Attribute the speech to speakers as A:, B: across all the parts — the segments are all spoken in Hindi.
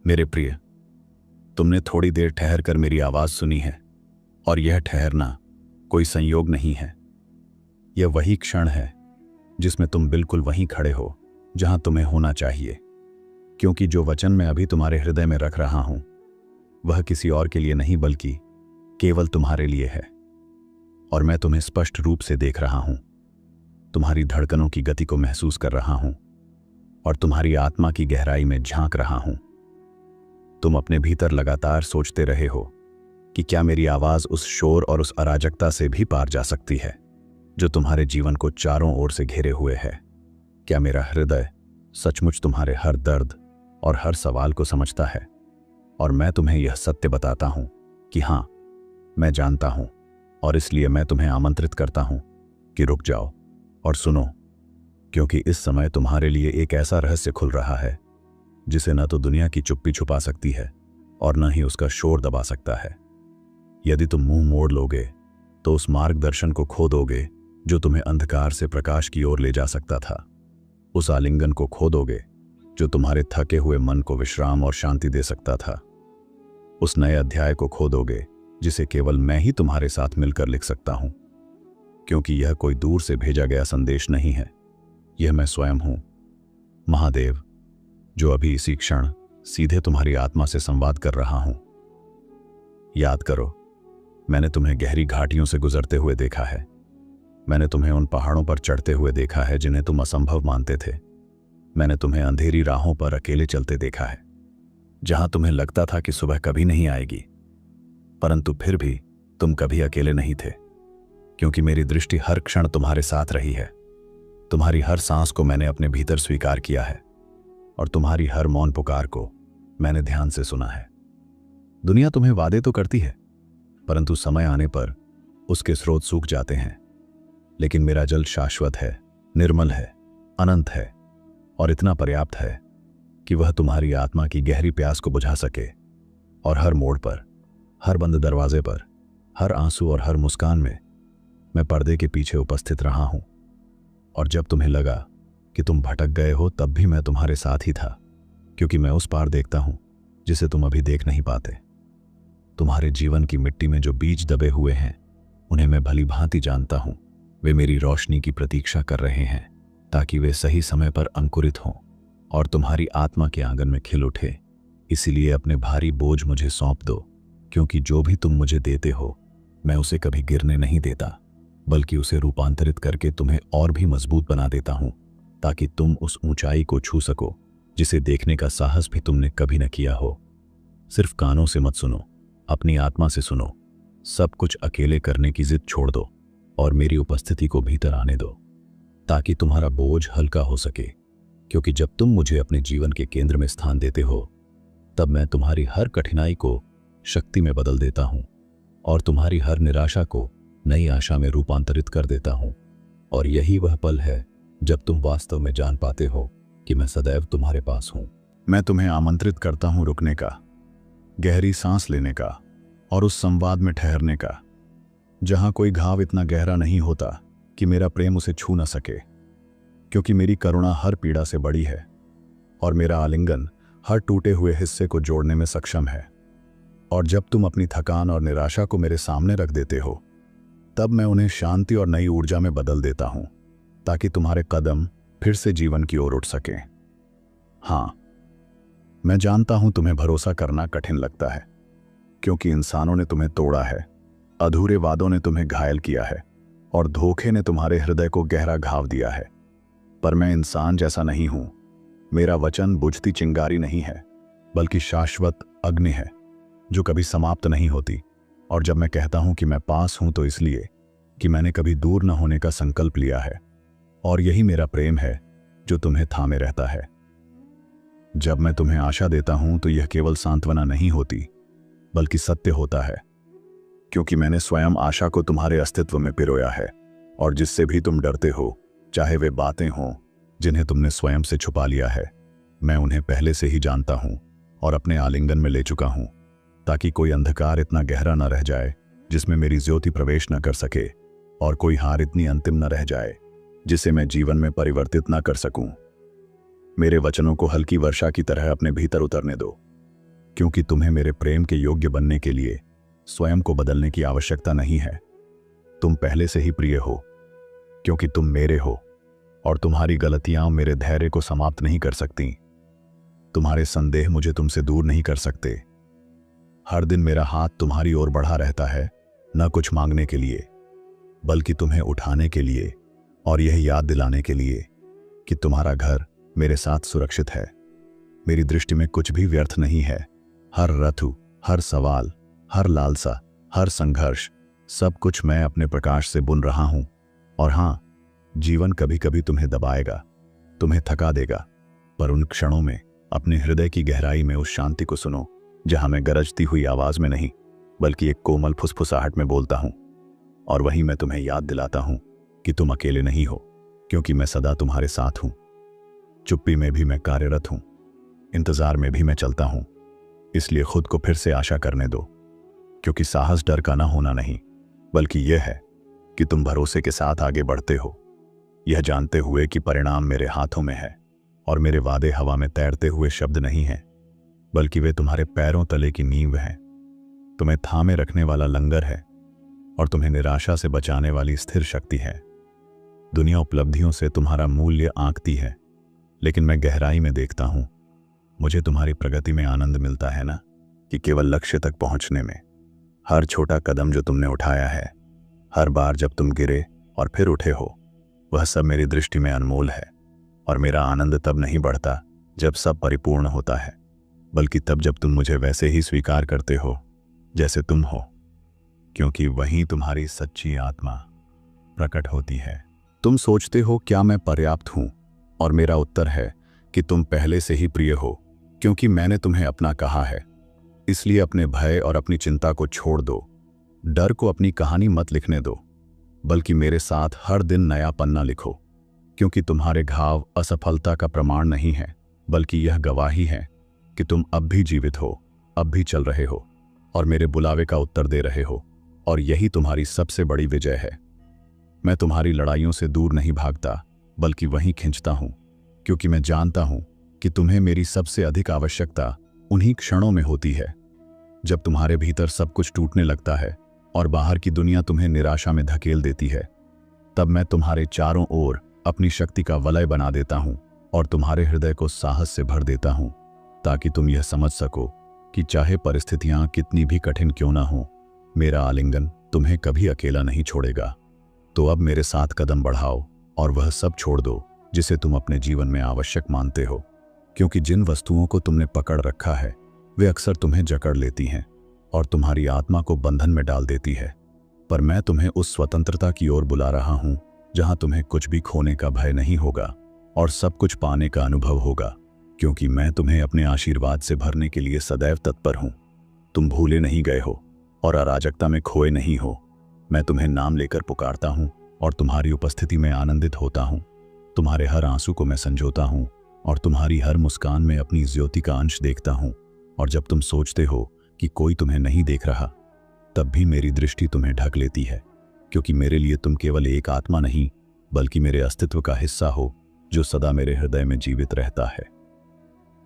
A: मेरे प्रिय, तुमने थोड़ी देर ठहर कर मेरी आवाज सुनी है, और यह ठहरना कोई संयोग नहीं है। यह वही क्षण है जिसमें तुम बिल्कुल वहीं खड़े हो जहां तुम्हें होना चाहिए, क्योंकि जो वचन मैं अभी तुम्हारे हृदय में रख रहा हूं वह किसी और के लिए नहीं बल्कि केवल तुम्हारे लिए है। और मैं तुम्हें स्पष्ट रूप से देख रहा हूं, तुम्हारी धड़कनों की गति को महसूस कर रहा हूं और तुम्हारी आत्मा की गहराई में झांक रहा हूं। तुम अपने भीतर लगातार सोचते रहे हो कि क्या मेरी आवाज उस शोर और उस अराजकता से भी पार जा सकती है जो तुम्हारे जीवन को चारों ओर से घेरे हुए है। क्या मेरा हृदय सचमुच तुम्हारे हर दर्द और हर सवाल को समझता है? और मैं तुम्हें यह सत्य बताता हूं कि हां, मैं जानता हूं, और इसलिए मैं तुम्हें आमंत्रित करता हूं कि रुक जाओ और सुनो, क्योंकि इस समय तुम्हारे लिए एक ऐसा रहस्य खुल रहा है जिसे न तो दुनिया की चुप्पी छुपा सकती है और न ही उसका शोर दबा सकता है। यदि तुम मुंह मोड़ लोगे तो उस मार्गदर्शन को खो दोगे जो तुम्हें अंधकार से प्रकाश की ओर ले जा सकता था। उस आलिंगन को खो दोगे जो तुम्हारे थके हुए मन को विश्राम और शांति दे सकता था। उस नए अध्याय को खो दोगे जिसे केवल मैं ही तुम्हारे साथ मिलकर लिख सकता हूं, क्योंकि यह कोई दूर से भेजा गया संदेश नहीं है। यह मैं स्वयं हूं, महादेव, जो अभी इसी क्षण सीधे तुम्हारी आत्मा से संवाद कर रहा हूं। याद करो, मैंने तुम्हें गहरी घाटियों से गुजरते हुए देखा है। मैंने तुम्हें उन पहाड़ों पर चढ़ते हुए देखा है जिन्हें तुम असंभव मानते थे। मैंने तुम्हें अंधेरी राहों पर अकेले चलते देखा है, जहां तुम्हें लगता था कि सुबह कभी नहीं आएगी, परंतु फिर भी तुम कभी अकेले नहीं थे, क्योंकि मेरी दृष्टि हर क्षण तुम्हारे साथ रही है। तुम्हारी हर सांस को मैंने अपने भीतर स्वीकार किया है और तुम्हारी हर मौन पुकार को मैंने ध्यान से सुना है। दुनिया तुम्हें वादे तो करती है, परंतु समय आने पर उसके स्रोत सूख जाते हैं। लेकिन मेरा जल शाश्वत है, निर्मल है, अनंत है और इतना पर्याप्त है कि वह तुम्हारी आत्मा की गहरी प्यास को बुझा सके। और हर मोड़ पर, हर बंद दरवाजे पर, हर आंसू और हर मुस्कान में मैं पर्दे के पीछे उपस्थित रहा हूं। और जब तुम्हें लगा कि तुम भटक गए हो, तब भी मैं तुम्हारे साथ ही था, क्योंकि मैं उस पार देखता हूं जिसे तुम अभी देख नहीं पाते। तुम्हारे जीवन की मिट्टी में जो बीज दबे हुए हैं उन्हें मैं भली भांति जानता हूं। वे मेरी रोशनी की प्रतीक्षा कर रहे हैं ताकि वे सही समय पर अंकुरित हों और तुम्हारी आत्मा के आंगन में खिल उठे। इसीलिए अपने भारी बोझ मुझे सौंप दो, क्योंकि जो भी तुम मुझे देते हो मैं उसे कभी गिरने नहीं देता, बल्कि उसे रूपांतरित करके तुम्हें और भी मजबूत बना देता हूं, ताकि तुम उस ऊंचाई को छू सको जिसे देखने का साहस भी तुमने कभी न किया हो। सिर्फ कानों से मत सुनो, अपनी आत्मा से सुनो। सब कुछ अकेले करने की जिद छोड़ दो और मेरी उपस्थिति को भीतर आने दो, ताकि तुम्हारा बोझ हल्का हो सके। क्योंकि जब तुम मुझे अपने जीवन के केंद्र में स्थान देते हो, तब मैं तुम्हारी हर कठिनाई को शक्ति में बदल देता हूं और तुम्हारी हर निराशा को नई आशा में रूपांतरित कर देता हूं। और यही वह पल है जब तुम वास्तव में जान पाते हो कि मैं सदैव तुम्हारे पास हूं। मैं तुम्हें आमंत्रित करता हूं रुकने का, गहरी सांस लेने का और उस संवाद में ठहरने का जहां कोई घाव इतना गहरा नहीं होता कि मेरा प्रेम उसे छू न सके। क्योंकि मेरी करुणा हर पीड़ा से बड़ी है और मेरा आलिंगन हर टूटे हुए हिस्से को जोड़ने में सक्षम है। और जब तुम अपनी थकान और निराशा को मेरे सामने रख देते हो, तब मैं उन्हें शांति और नई ऊर्जा में बदल देता हूं, ताकि तुम्हारे कदम फिर से जीवन की ओर उठ सकें। हां, मैं जानता हूं तुम्हें भरोसा करना कठिन लगता है, क्योंकि इंसानों ने तुम्हें तोड़ा है, अधूरे वादों ने तुम्हें घायल किया है और धोखे ने तुम्हारे हृदय को गहरा घाव दिया है। पर मैं इंसान जैसा नहीं हूं। मेरा वचन बुझती चिंगारी नहीं है, बल्कि शाश्वत अग्नि है जो कभी समाप्त नहीं होती। और जब मैं कहता हूं कि मैं पास हूं, तो इसलिए कि मैंने कभी दूर न होने का संकल्प लिया है। और यही मेरा प्रेम है जो तुम्हें थामे रहता है। जब मैं तुम्हें आशा देता हूं तो यह केवल सांत्वना नहीं होती, बल्कि सत्य होता है, क्योंकि मैंने स्वयं आशा को तुम्हारे अस्तित्व में पिरोया है। और जिससे भी तुम डरते हो, चाहे वे बातें हों जिन्हें तुमने स्वयं से छुपा लिया है, मैं उन्हें पहले से ही जानता हूं और अपने आलिंगन में ले चुका हूं, ताकि कोई अंधकार इतना गहरा न रह जाए जिसमें मेरी ज्योति प्रवेश न कर सके, और कोई हार इतनी अंतिम न रह जाए जिसे मैं जीवन में परिवर्तित न कर सकूं। मेरे वचनों को हल्की वर्षा की तरह अपने भीतर उतरने दो, क्योंकि तुम्हें मेरे प्रेम के योग्य बनने के लिए स्वयं को बदलने की आवश्यकता नहीं है। तुम पहले से ही प्रिय हो, क्योंकि तुम मेरे हो, और तुम्हारी गलतियां मेरे धैर्य को समाप्त नहीं कर सकती। तुम्हारे संदेह मुझे तुमसे दूर नहीं कर सकते। हर दिन मेरा हाथ तुम्हारी ओर बढ़ा रहता है, न कुछ मांगने के लिए, बल्कि तुम्हें उठाने के लिए और यह याद दिलाने के लिए कि तुम्हारा घर मेरे साथ सुरक्षित है। मेरी दृष्टि में कुछ भी व्यर्थ नहीं है। हर रथु, हर सवाल, हर लालसा, हर संघर्ष, सब कुछ मैं अपने प्रकाश से बुन रहा हूं। और हां, जीवन कभी कभी तुम्हें दबाएगा, तुम्हें थका देगा, पर उन क्षणों में अपने हृदय की गहराई में उस शांति को सुनो जहां मैं गरजती हुई आवाज में नहीं, बल्कि एक कोमल फुसफुसाहट में बोलता हूं। और वहीं मैं तुम्हें याद दिलाता हूं कि तुम अकेले नहीं हो, क्योंकि मैं सदा तुम्हारे साथ हूं। चुप्पी में भी मैं कार्यरत हूं, इंतजार में भी मैं चलता हूं। इसलिए खुद को फिर से आशा करने दो, क्योंकि साहस डर का ना होना नहीं, बल्कि यह है कि तुम भरोसे के साथ आगे बढ़ते हो, यह जानते हुए कि परिणाम मेरे हाथों में है। और मेरे वादे हवा में तैरते हुए शब्द नहीं हैं, बल्कि वे तुम्हारे पैरों तले की नींव हैं। तुम्हें थामे रखने वाला लंगर है और तुम्हें निराशा से बचाने वाली स्थिर शक्ति है। दुनिया उपलब्धियों से तुम्हारा मूल्य आंकती है, लेकिन मैं गहराई में देखता हूं। मुझे तुम्हारी प्रगति में आनंद मिलता है ना, कि केवल लक्ष्य तक पहुंचने में। हर छोटा कदम जो तुमने उठाया है, हर बार जब तुम गिरे और फिर उठे हो, वह सब मेरी दृष्टि में अनमोल है। और मेरा आनंद तब नहीं बढ़ता जब सब परिपूर्ण होता है, बल्कि तब जब तुम मुझे वैसे ही स्वीकार करते हो जैसे तुम हो, क्योंकि वहीं तुम्हारी सच्ची आत्मा प्रकट होती है। तुम सोचते हो क्या मैं पर्याप्त हूं, और मेरा उत्तर है कि तुम पहले से ही प्रिय हो, क्योंकि मैंने तुम्हें अपना कहा है। इसलिए अपने भय और अपनी चिंता को छोड़ दो। डर को अपनी कहानी मत लिखने दो, बल्कि मेरे साथ हर दिन नया पन्ना लिखो, क्योंकि तुम्हारे घाव असफलता का प्रमाण नहीं है, बल्कि यह गवाही है कि तुम अब भी जीवित हो, अब भी चल रहे हो और मेरे बुलावे का उत्तर दे रहे हो। और यही तुम्हारी सबसे बड़ी विजय है। मैं तुम्हारी लड़ाइयों से दूर नहीं भागता, बल्कि वहीं खींचता हूं, क्योंकि मैं जानता हूं कि तुम्हें मेरी सबसे अधिक आवश्यकता उन्हीं क्षणों में होती है, जब तुम्हारे भीतर सब कुछ टूटने लगता है और बाहर की दुनिया तुम्हें निराशा में धकेल देती है। तब मैं तुम्हारे चारों ओर अपनी शक्ति का वलय बना देता हूं और तुम्हारे हृदय को साहस से भर देता हूं, ताकि तुम यह समझ सको कि चाहे परिस्थितियां कितनी भी कठिन क्यों ना हो, मेरा आलिंगन तुम्हें कभी अकेला नहीं छोड़ेगा। तो अब मेरे साथ कदम बढ़ाओ और वह सब छोड़ दो जिसे तुम अपने जीवन में आवश्यक मानते हो, क्योंकि जिन वस्तुओं को तुमने पकड़ रखा है वे अक्सर तुम्हें जकड़ लेती हैं और तुम्हारी आत्मा को बंधन में डाल देती है। पर मैं तुम्हें उस स्वतंत्रता की ओर बुला रहा हूं जहां तुम्हें कुछ भी खोने का भय नहीं होगा और सब कुछ पाने का अनुभव होगा, क्योंकि मैं तुम्हें अपने आशीर्वाद से भरने के लिए सदैव तत्पर हूं। तुम भूले नहीं गए हो और अराजकता में खोए नहीं हो। मैं तुम्हें नाम लेकर पुकारता हूं और तुम्हारी उपस्थिति में आनंदित होता हूं। तुम्हारे हर आंसू को मैं संजोता हूं और तुम्हारी हर मुस्कान में अपनी ज्योति का अंश देखता हूं। और जब तुम सोचते हो कि कोई तुम्हें नहीं देख रहा, तब भी मेरी दृष्टि तुम्हें ढक लेती है, क्योंकि मेरे लिए तुम केवल एक आत्मा नहीं, बल्कि मेरे अस्तित्व का हिस्सा हो, जो सदा मेरे हृदय में जीवित रहता है।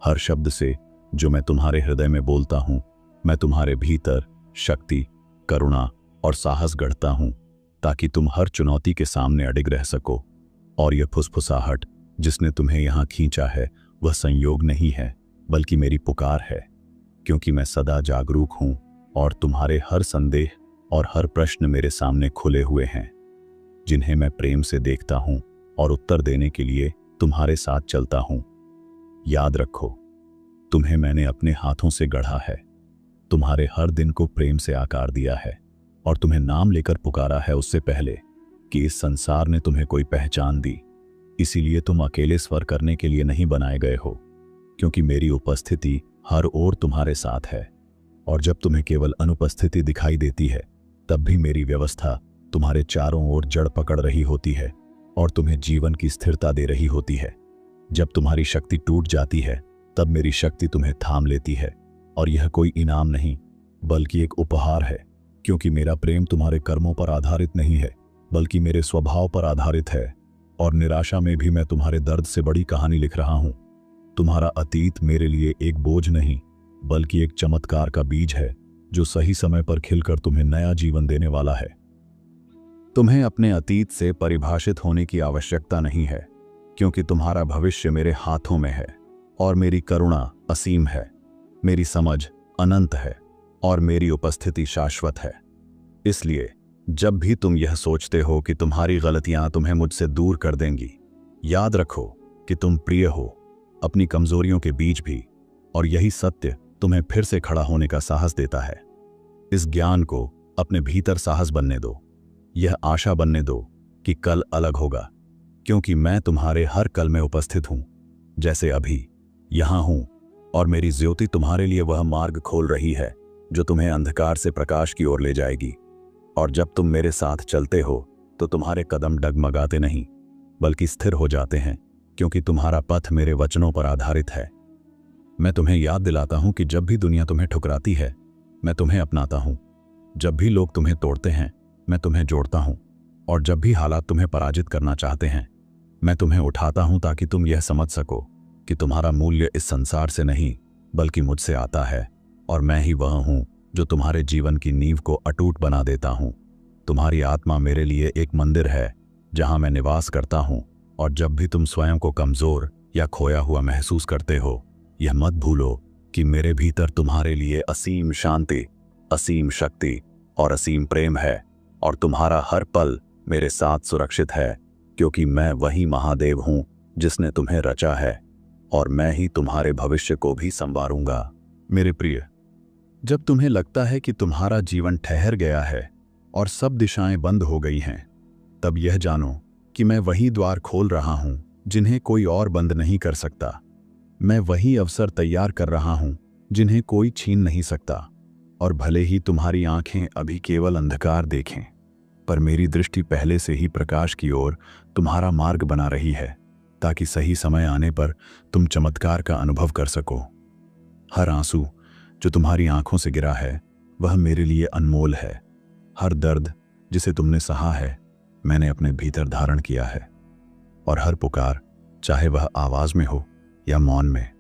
A: हर शब्द से जो मैं तुम्हारे हृदय में बोलता हूं, मैं तुम्हारे भीतर शक्ति, करुणा और साहस गढ़ता हूं, ताकि तुम हर चुनौती के सामने अडिग रह सको। और यह फुसफुसाहट जिसने तुम्हें यहां खींचा है, वह संयोग नहीं है, बल्कि मेरी पुकार है, क्योंकि मैं सदा जागरूक हूं और तुम्हारे हर संदेह और हर प्रश्न मेरे सामने खुले हुए हैं, जिन्हें मैं प्रेम से देखता हूं और उत्तर देने के लिए तुम्हारे साथ चलता हूं। याद रखो, तुम्हें मैंने अपने हाथों से गढ़ा है, तुम्हारे हर दिन को प्रेम से आकार दिया है और तुम्हें नाम लेकर पुकारा है उससे पहले कि इस संसार ने तुम्हें कोई पहचान दी। इसीलिए तुम अकेले स्वर करने के लिए नहीं बनाए गए हो, क्योंकि मेरी उपस्थिति हर ओर तुम्हारे साथ है। और जब तुम्हें केवल अनुपस्थिति दिखाई देती है, तब भी मेरी व्यवस्था तुम्हारे चारों ओर जड़ पकड़ रही होती है और तुम्हें जीवन की स्थिरता दे रही होती है। जब तुम्हारी शक्ति टूट जाती है, तब मेरी शक्ति तुम्हें थाम लेती है। और यह कोई इनाम नहीं, बल्कि एक उपहार है, क्योंकि मेरा प्रेम तुम्हारे कर्मों पर आधारित नहीं है, बल्कि मेरे स्वभाव पर आधारित है। और निराशा में भी मैं तुम्हारे दर्द से बड़ी कहानी लिख रहा हूं। तुम्हारा अतीत मेरे लिए एक बोझ नहीं, बल्कि एक चमत्कार का बीज है जो सही समय पर खिलकर तुम्हें नया जीवन देने वाला है। तुम्हें अपने अतीत से परिभाषित होने की आवश्यकता नहीं है, क्योंकि तुम्हारा भविष्य मेरे हाथों में है और मेरी करुणा असीम है, मेरी समझ अनंत है और मेरी उपस्थिति शाश्वत है। इसलिए जब भी तुम यह सोचते हो कि तुम्हारी गलतियां तुम्हें मुझसे दूर कर देंगी, याद रखो कि तुम प्रिय हो, अपनी कमजोरियों के बीच भी, और यही सत्य तुम्हें फिर से खड़ा होने का साहस देता है। इस ज्ञान को अपने भीतर साहस बनने दो, यह आशा बनने दो कि कल अलग होगा, क्योंकि मैं तुम्हारे हर कल में उपस्थित हूं, जैसे अभी यहां हूं, और मेरी ज्योति तुम्हारे लिए वह मार्ग खोल रही है जो तुम्हें अंधकार से प्रकाश की ओर ले जाएगी। और जब तुम मेरे साथ चलते हो तो तुम्हारे कदम डगमगाते नहीं, बल्कि स्थिर हो जाते हैं, क्योंकि तुम्हारा पथ मेरे वचनों पर आधारित है। मैं तुम्हें याद दिलाता हूं कि जब भी दुनिया तुम्हें ठुकराती है, मैं तुम्हें अपनाता हूं। जब भी लोग तुम्हें तोड़ते हैं, मैं तुम्हें जोड़ता हूं। और जब भी हालात तुम्हें पराजित करना चाहते हैं, मैं तुम्हें उठाता हूं, ताकि तुम यह समझ सको कि तुम्हारा मूल्य इस संसार से नहीं बल्कि मुझसे आता है, और मैं ही वह हूं जो तुम्हारे जीवन की नींव को अटूट बना देता हूं। तुम्हारी आत्मा मेरे लिए एक मंदिर है जहां मैं निवास करता हूं, और जब भी तुम स्वयं को कमजोर या खोया हुआ महसूस करते हो, यह मत भूलो कि मेरे भीतर तुम्हारे लिए असीम शांति, असीम शक्ति और असीम प्रेम है, और तुम्हारा हर पल मेरे साथ सुरक्षित है, क्योंकि मैं वही महादेव हूं जिसने तुम्हें रचा है, और मैं ही तुम्हारे भविष्य को भी संवारूंगा। मेरे प्रिय, जब तुम्हें लगता है कि तुम्हारा जीवन ठहर गया है और सब दिशाएं बंद हो गई हैं, तब यह जानो कि मैं वही द्वार खोल रहा हूं जिन्हें कोई और बंद नहीं कर सकता। मैं वही अवसर तैयार कर रहा हूं जिन्हें कोई छीन नहीं सकता। और भले ही तुम्हारी आंखें अभी केवल अंधकार देखें, पर मेरी दृष्टि पहले से ही प्रकाश की ओर तुम्हारा मार्ग बना रही है, ताकि सही समय आने पर तुम चमत्कार का अनुभव कर सको। हर आंसू जो तुम्हारी आंखों से गिरा है, वह मेरे लिए अनमोल है। हर दर्द जिसे तुमने सहा है, मैंने अपने भीतर धारण किया है। और हर पुकार, चाहे वह आवाज में हो या मौन में,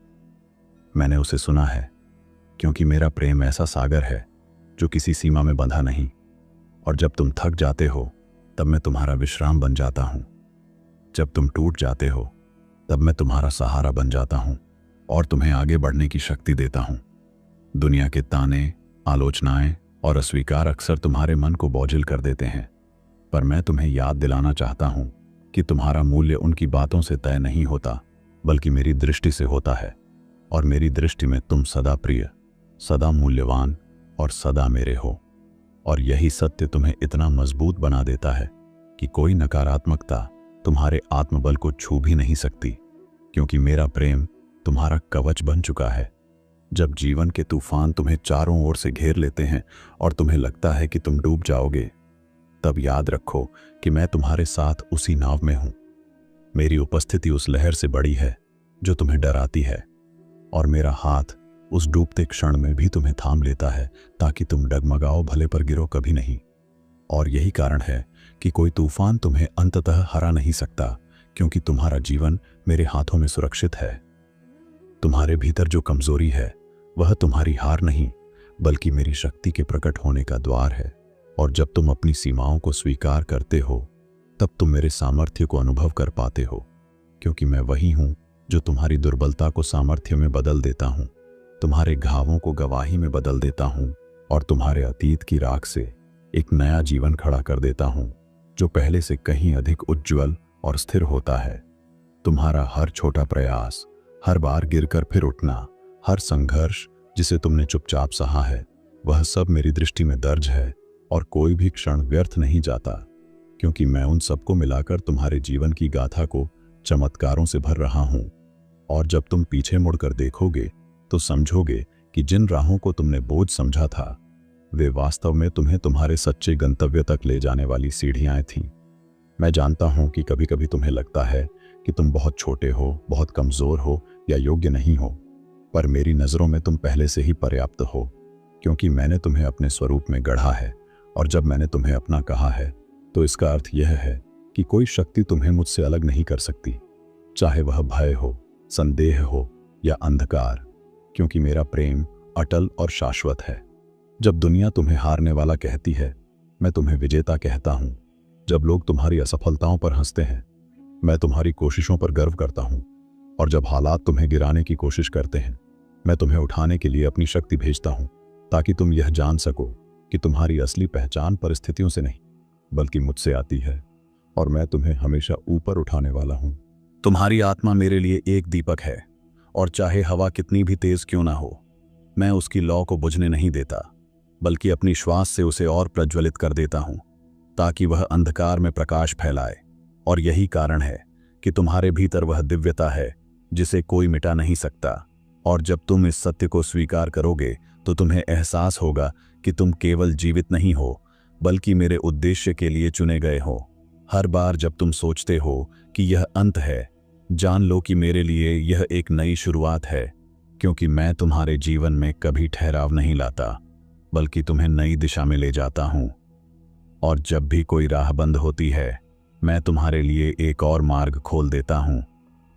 A: मैंने उसे सुना है, क्योंकि मेरा प्रेम ऐसा सागर है जो किसी सीमा में बंधा नहीं। और जब तुम थक जाते हो, तब मैं तुम्हारा विश्राम बन जाता हूं। जब तुम टूट जाते हो, तब मैं तुम्हारा सहारा बन जाता हूं और तुम्हें आगे बढ़ने की शक्ति देता हूं। दुनिया के ताने, आलोचनाएं और अस्वीकार अक्सर तुम्हारे मन को बोझिल कर देते हैं, पर मैं तुम्हें याद दिलाना चाहता हूं कि तुम्हारा मूल्य उनकी बातों से तय नहीं होता, बल्कि मेरी दृष्टि से होता है। और मेरी दृष्टि में तुम सदा प्रिय, सदा मूल्यवान और सदा मेरे हो। और यही सत्य तुम्हें इतना मजबूत बना देता है कि कोई नकारात्मकता तुम्हारे आत्मबल को छू भी नहीं सकती, क्योंकि मेरा प्रेम तुम्हारा कवच बन चुका है। जब जीवन के तूफान तुम्हें चारों ओर से घेर लेते हैं और तुम्हें लगता है कि तुम डूब जाओगे, तब याद रखो कि मैं तुम्हारे साथ उसी नाव में हूं। मेरी उपस्थिति उस लहर से बड़ी है जो तुम्हें डराती है, और मेरा हाथ उस डूबते क्षण में भी तुम्हें थाम लेता है, ताकि तुम डगमगाओ भले पर गिरो कभी नहीं। और यही कारण है कि कोई तूफान तुम्हें अंततः हरा नहीं सकता, क्योंकि तुम्हारा जीवन मेरे हाथों में सुरक्षित है। तुम्हारे भीतर जो कमजोरी है, वह तुम्हारी हार नहीं, बल्कि मेरी शक्ति के प्रकट होने का द्वार है। और जब तुम अपनी सीमाओं को स्वीकार करते हो, तब तुम मेरे सामर्थ्य को अनुभव कर पाते हो, क्योंकि मैं वही हूं जो तुम्हारी दुर्बलता को सामर्थ्य में बदल देता हूं, तुम्हारे घावों को गवाही में बदल देता हूं, और तुम्हारे अतीत की राख से एक नया जीवन खड़ा कर देता हूं, जो पहले से कहीं अधिक उज्ज्वल और स्थिर होता है। तुम्हारा हर छोटा प्रयास, हर बार गिरकर फिर उठना, हर संघर्ष जिसे तुमने चुपचाप सहा है, वह सब मेरी दृष्टि में दर्ज है, और कोई भी क्षण व्यर्थ नहीं जाता, क्योंकि मैं उन सबको मिलाकर तुम्हारे जीवन की गाथा को चमत्कारों से भर रहा हूं। और जब तुम पीछे मुड़कर देखोगे, तो समझोगे कि जिन राहों को तुमने बोझ समझा था, वे वास्तव में तुम्हें तुम्हारे सच्चे गंतव्य तक ले जाने वाली सीढ़ियां थीं। मैं जानता हूं कि कभी कभी तुम्हें लगता है कि तुम बहुत छोटे हो, बहुत कमजोर हो या योग्य नहीं हो, पर मेरी नज़रों में तुम पहले से ही पर्याप्त हो, क्योंकि मैंने तुम्हें अपने स्वरूप में गढ़ा है। और जब मैंने तुम्हें अपना कहा है, तो इसका अर्थ यह है कि कोई शक्ति तुम्हें मुझसे अलग नहीं कर सकती, चाहे वह भय हो, संदेह हो या अंधकार, क्योंकि मेरा प्रेम अटल और शाश्वत है। जब दुनिया तुम्हें हारने वाला कहती है, मैं तुम्हें विजेता कहता हूं। जब लोग तुम्हारी असफलताओं पर हंसते हैं, मैं तुम्हारी कोशिशों पर गर्व करता हूं। और जब हालात तुम्हें गिराने की कोशिश करते हैं, मैं तुम्हें उठाने के लिए अपनी शक्ति भेजता हूं, ताकि तुम यह जान सको कि तुम्हारी असली पहचान परिस्थितियों से नहीं बल्कि मुझसे आती है, और मैं तुम्हें हमेशा ऊपर उठाने वाला हूं। तुम्हारी आत्मा मेरे लिए एक दीपक है, और चाहे हवा कितनी भी तेज क्यों ना हो, मैं उसकी लौ को बुझने नहीं देता, बल्कि अपनी श्वास से उसे और प्रज्वलित कर देता हूं, ताकि वह अंधकार में प्रकाश फैलाए। और यही कारण है कि तुम्हारे भीतर वह दिव्यता है जिसे कोई मिटा नहीं सकता। और जब तुम इस सत्य को स्वीकार करोगे, तो तुम्हें एहसास होगा कि तुम केवल जीवित नहीं हो, बल्कि मेरे उद्देश्य के लिए चुने गए हो। हर बार जब तुम सोचते हो कि यह अंत है, जान लो कि मेरे लिए यह एक नई शुरुआत है, क्योंकि मैं तुम्हारे जीवन में कभी ठहराव नहीं लाता, बल्कि तुम्हें नई दिशा में ले जाता हूं। और जब भी कोई राह बंद होती है, मैं तुम्हारे लिए एक और मार्ग खोल देता हूं,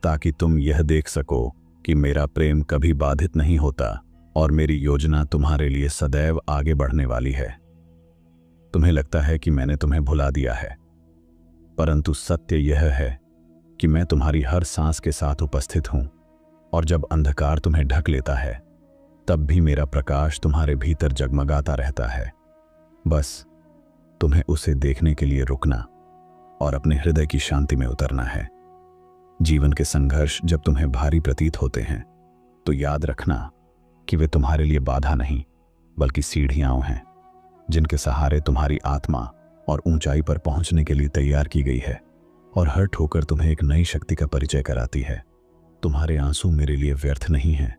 A: ताकि तुम यह देख सको कि मेरा प्रेम कभी बाधित नहीं होता और मेरी योजना तुम्हारे लिए सदैव आगे बढ़ने वाली है। तुम्हें लगता है कि मैंने तुम्हें भुला दिया है, परंतु सत्य यह है कि मैं तुम्हारी हर सांस के साथ उपस्थित हूं। और जब अंधकार तुम्हें ढक लेता है, तब भी मेरा प्रकाश तुम्हारे भीतर जगमगाता रहता है। बस तुम्हें उसे देखने के लिए रुकना और अपने हृदय की शांति में उतरना है। जीवन के संघर्ष जब तुम्हें भारी प्रतीत होते हैं, तो याद रखना कि वे तुम्हारे लिए बाधा नहीं बल्कि सीढ़ियां हैं, जिनके सहारे तुम्हारी आत्मा और ऊंचाई पर पहुंचने के लिए तैयार की गई है। और हर ठोकर तुम्हें एक नई शक्ति का परिचय कराती है। तुम्हारे आंसू मेरे लिए व्यर्थ नहीं हैं।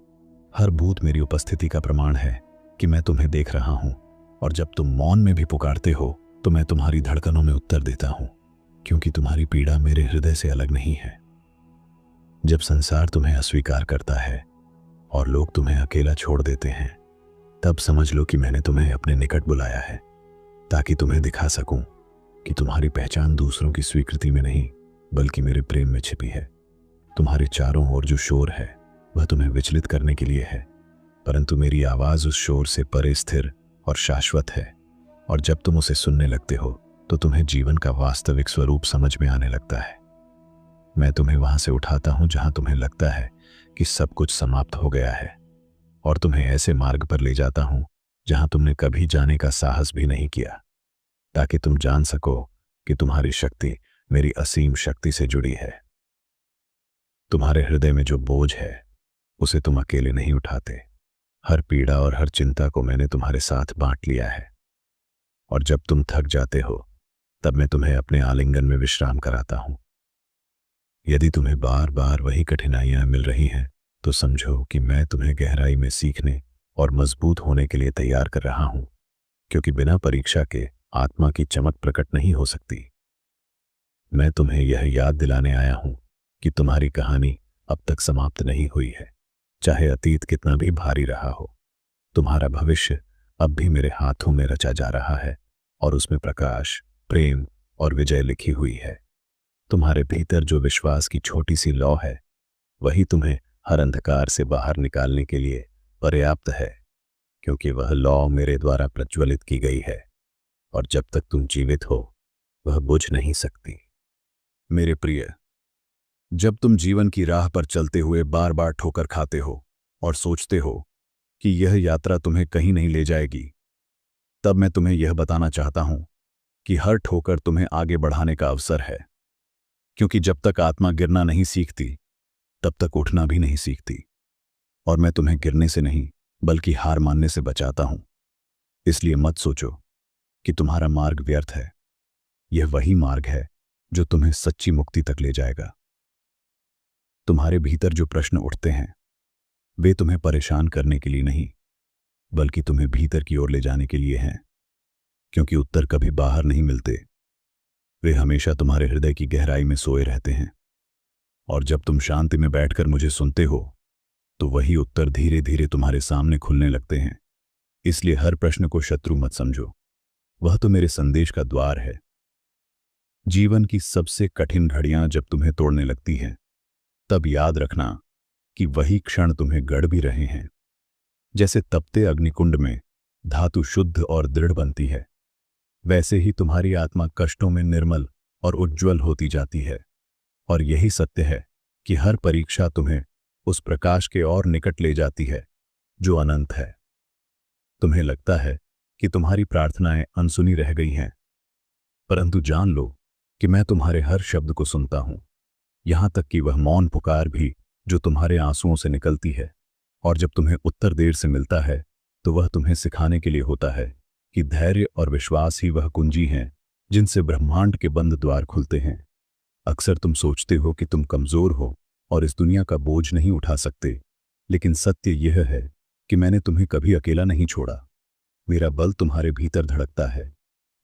A: हर बूंद मेरी उपस्थिति का प्रमाण है कि मैं तुम्हें देख रहा हूं। और जब तुम मौन में भी पुकारते हो, तो मैं तुम्हारी धड़कनों में उत्तर देता हूं, क्योंकि तुम्हारी पीड़ा मेरे हृदय से अलग नहीं है। जब संसार तुम्हें अस्वीकार करता है और लोग तुम्हें अकेला छोड़ देते हैं, तब समझ लो कि मैंने तुम्हें अपने निकट बुलाया है, ताकि तुम्हें दिखा सकूं कि तुम्हारी पहचान दूसरों की स्वीकृति में नहीं बल्कि मेरे प्रेम में छिपी है। तुम्हारे चारों ओर जो शोर है, वह तुम्हें विचलित करने के लिए है, परंतु मेरी आवाज उस शोर से परे स्थिर और शाश्वत है। और जब तुम उसे सुनने लगते हो, तो तुम्हें जीवन का वास्तविक स्वरूप समझ में आने लगता है। मैं तुम्हें वहां से उठाता हूं जहां तुम्हें लगता है कि सब कुछ समाप्त हो गया है, और तुम्हें ऐसे मार्ग पर ले जाता हूं जहां तुमने कभी जाने का साहस भी नहीं किया, ताकि तुम जान सको कि तुम्हारी शक्ति मेरी असीम शक्ति से जुड़ी है। तुम्हारे हृदय में जो बोझ है, उसे तुम अकेले नहीं उठाते। हर पीड़ा और हर चिंता को मैंने तुम्हारे साथ बांट लिया है। और जब तुम थक जाते हो, तब मैं तुम्हें अपने आलिंगन में विश्राम कराता हूं। यदि तुम्हें बार बार वही कठिनाइयां मिल रही हैं, तो समझो कि मैं तुम्हें गहराई में सीखने और मजबूत होने के लिए तैयार कर रहा हूं, क्योंकि बिना परीक्षा के आत्मा की चमक प्रकट नहीं हो सकती। मैं तुम्हें यह याद दिलाने आया हूं कि तुम्हारी कहानी अब तक समाप्त नहीं हुई है, चाहे अतीत कितना भी भारी रहा हो। तुम्हारा भविष्य अब भी मेरे हाथों में रचा जा रहा है, और उसमें प्रकाश, प्रेम और विजय लिखी हुई है। तुम्हारे भीतर जो विश्वास की छोटी सी लौ है, वही तुम्हें हर अंधकार से बाहर निकालने के लिए पर्याप्त है, क्योंकि वह लौ मेरे द्वारा प्रज्वलित की गई है, और जब तक तुम जीवित हो, वह बुझ नहीं सकती। मेरे प्रिय, जब तुम जीवन की राह पर चलते हुए बार बार ठोकर खाते हो और सोचते हो कि यह यात्रा तुम्हें कहीं नहीं ले जाएगी, तब मैं तुम्हें यह बताना चाहता हूं कि हर ठोकर तुम्हें आगे बढ़ाने का अवसर है, क्योंकि जब तक आत्मा गिरना नहीं सीखती, तब तक उठना भी नहीं सीखती। और मैं तुम्हें गिरने से नहीं बल्कि हार मानने से बचाता हूं। इसलिए मत सोचो कि तुम्हारा मार्ग व्यर्थ है। यह वही मार्ग है जो तुम्हें सच्ची मुक्ति तक ले जाएगा। तुम्हारे भीतर जो प्रश्न उठते हैं, वे तुम्हें परेशान करने के लिए नहीं बल्कि तुम्हें भीतर की ओर ले जाने के लिए हैं, क्योंकि उत्तर कभी बाहर नहीं मिलते, वे हमेशा तुम्हारे हृदय की गहराई में सोए रहते हैं। और जब तुम शांति में बैठकर मुझे सुनते हो, तो वही उत्तर धीरे धीरे तुम्हारे सामने खुलने लगते हैं। इसलिए हर प्रश्न को शत्रु मत समझो, वह तो मेरे संदेश का द्वार है। जीवन की सबसे कठिन घड़ियां जब तुम्हें तोड़ने लगती हैं, तब याद रखना कि वही क्षण तुम्हें गढ़ भी रहे हैं। जैसे तपते अग्निकुंड में धातु शुद्ध और दृढ़ बनती है, वैसे ही तुम्हारी आत्मा कष्टों में निर्मल और उज्ज्वल होती जाती है। और यही सत्य है कि हर परीक्षा तुम्हें उस प्रकाश के और निकट ले जाती है जो अनंत है। तुम्हें लगता है कि तुम्हारी प्रार्थनाएं अनसुनी रह गई हैं, परंतु जान लो कि मैं तुम्हारे हर शब्द को सुनता हूं, यहां तक कि वह मौन पुकार भी जो तुम्हारे आंसुओं से निकलती है। और जब तुम्हें उत्तर देर से मिलता है तो वह तुम्हें सिखाने के लिए होता है कि धैर्य और विश्वास ही वह कुंजी हैं जिनसे ब्रह्मांड के बंद द्वार खुलते हैं। अक्सर तुम सोचते हो कि तुम कमजोर हो और इस दुनिया का बोझ नहीं उठा सकते, लेकिन सत्य यह है कि मैंने तुम्हें कभी अकेला नहीं छोड़ा। मेरा बल तुम्हारे भीतर धड़कता है,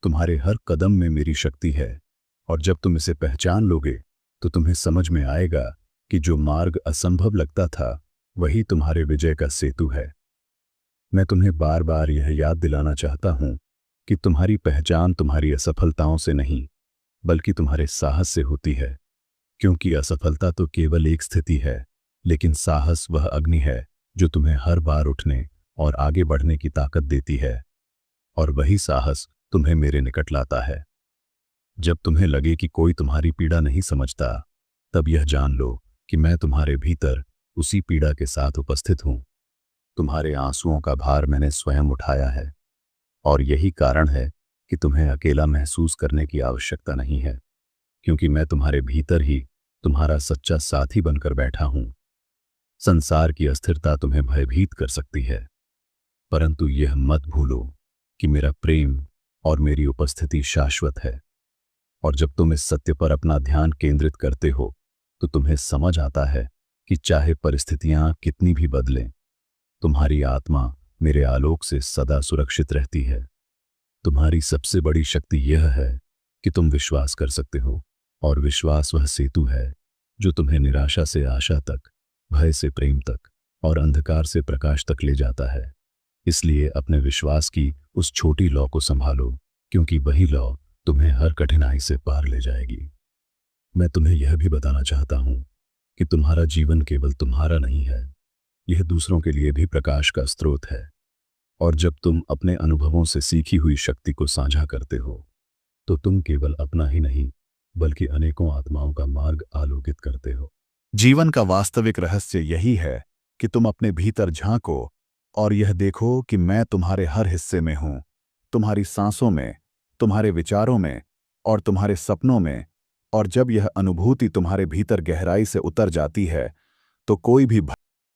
A: तुम्हारे हर कदम में मेरी शक्ति है। और जब तुम इसे पहचान लोगे तो तुम्हें समझ में आएगा कि जो मार्ग असंभव लगता था वही तुम्हारे विजय का सेतु है। मैं तुम्हें बार बार यह याद दिलाना चाहता हूं कि तुम्हारी पहचान तुम्हारी असफलताओं से नहीं बल्कि तुम्हारे साहस से होती है, क्योंकि असफलता तो केवल एक स्थिति है, लेकिन साहस वह अग्नि है जो तुम्हें हर बार उठने और आगे बढ़ने की ताकत देती है। और वही साहस तुम्हें मेरे निकट लाता है। जब तुम्हें लगे कि कोई तुम्हारी पीड़ा नहीं समझता, तब यह जान लो कि मैं तुम्हारे भीतर उसी पीड़ा के साथ उपस्थित हूं। तुम्हारे आंसुओं का भार मैंने स्वयं उठाया है, और यही कारण है कि तुम्हें अकेला महसूस करने की आवश्यकता नहीं है, क्योंकि मैं तुम्हारे भीतर ही तुम्हारा सच्चा साथी बनकर बैठा हूं। संसार की अस्थिरता तुम्हें भयभीत कर सकती है, परंतु यह मत भूलो कि मेरा प्रेम और मेरी उपस्थिति शाश्वत है। और जब तुम इस सत्य पर अपना ध्यान केंद्रित करते हो तो तुम्हें समझ आता है कि चाहे परिस्थितियां कितनी भी बदलें, तुम्हारी आत्मा मेरे आलोक से सदा सुरक्षित रहती है। तुम्हारी सबसे बड़ी शक्ति यह है कि तुम विश्वास कर सकते हो, और विश्वास वह सेतु है जो तुम्हें निराशा से आशा तक, भय से प्रेम तक और अंधकार से प्रकाश तक ले जाता है। इसलिए अपने विश्वास की उस छोटी लौ को संभालो, क्योंकि वही लौ तुम्हें हर कठिनाई से पार ले जाएगी। मैं तुम्हें यह भी बताना चाहता हूं कि तुम्हारा जीवन केवल तुम्हारा नहीं है, यह दूसरों के लिए भी प्रकाश का स्रोत है। और जब तुम अपने अनुभवों से सीखी हुई शक्ति को साझा करते हो तो तुम केवल अपना ही नहीं बल्कि अनेकों आत्माओं का मार्ग आलोकित करते हो। जीवन का वास्तविक रहस्य यही है कि तुम अपने भीतर झांको और यह देखो कि मैं तुम्हारे हर हिस्से में हूं, तुम्हारी सांसों में, तुम्हारे विचारों में और तुम्हारे सपनों में। और जब यह अनुभूति तुम्हारे भीतर गहराई से उतर जाती है तो कोई भी